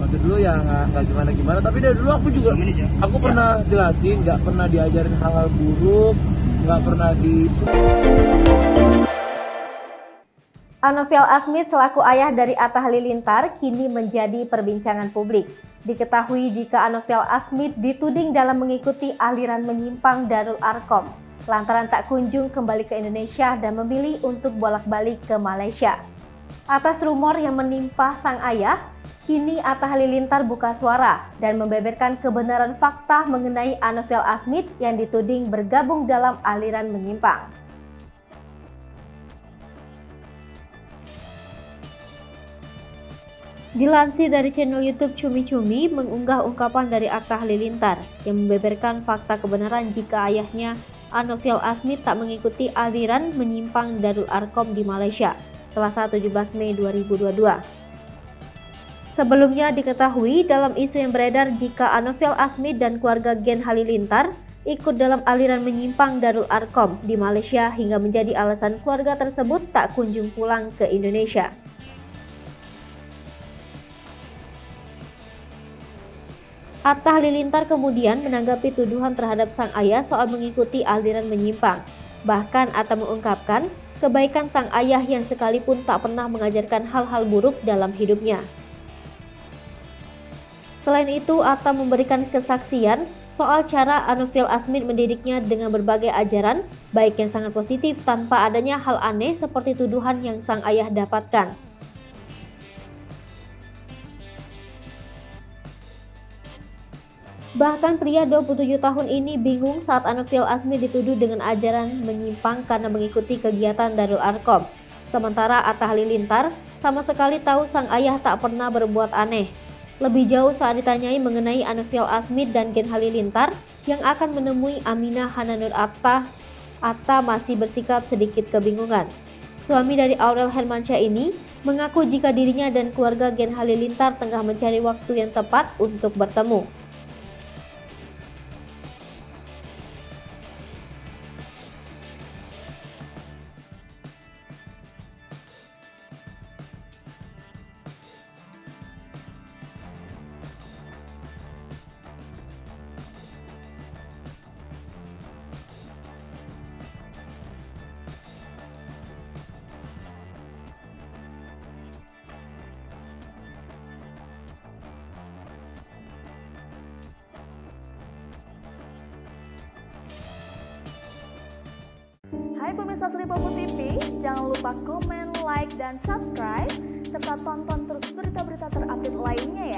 waktu dulu ya nggak gimana, tapi dari dulu aku pernah jelasin, nggak pernah diajarin hal-hal buruk, nggak pernah Anoviel Asmid selaku ayah dari Atta Halilintar kini menjadi perbincangan publik. Diketahui jika Anoviel Asmid dituding dalam mengikuti aliran menyimpang Darul Arkom lantaran tak kunjung kembali ke Indonesia dan memilih untuk bolak-balik ke Malaysia. Atas rumor yang menimpa sang ayah, kini Atta Halilintar buka suara dan membeberkan kebenaran fakta mengenai Anoviel Asmid yang dituding bergabung dalam aliran menyimpang. Dilansir dari channel YouTube Cumi Cumi mengunggah ungkapan dari Atta Halilintar yang membeberkan fakta kebenaran jika ayahnya Anoviel Asmid tak mengikuti aliran menyimpang Darul Arkom di Malaysia Selasa 17 Mei 2022. Sebelumnya diketahui dalam isu yang beredar jika Anoviel Asmid dan keluarga Gen Halilintar ikut dalam aliran menyimpang Darul Arkom di Malaysia hingga menjadi alasan keluarga tersebut tak kunjung pulang ke Indonesia. Atta Halilintar kemudian menanggapi tuduhan terhadap sang ayah soal mengikuti aliran menyimpang. Bahkan Atta mengungkapkan kebaikan sang ayah yang sekalipun tak pernah mengajarkan hal-hal buruk dalam hidupnya. Selain itu, Atta memberikan kesaksian soal cara Anoviel Asmid mendidiknya dengan berbagai ajaran, baik yang sangat positif tanpa adanya hal aneh seperti tuduhan yang sang ayah dapatkan. Bahkan pria 27 tahun ini bingung saat Anoviel Asmid dituduh dengan ajaran menyimpang karena mengikuti kegiatan Darul Arkom. Sementara Atta Halilintar sama sekali tahu sang ayah tak pernah berbuat aneh. Lebih jauh saat ditanyai mengenai Anoviel Asmid dan Gen Halilintar yang akan menemui Aminah Hananur Atta masih bersikap sedikit kebingungan. Suami dari Aurel Hermansyah ini mengaku jika dirinya dan keluarga Gen Halilintar tengah mencari waktu yang tepat untuk bertemu. Hai pemirsa Sri Popo TV, jangan lupa komen, like, dan subscribe, serta tonton terus berita-berita terupdate lainnya ya.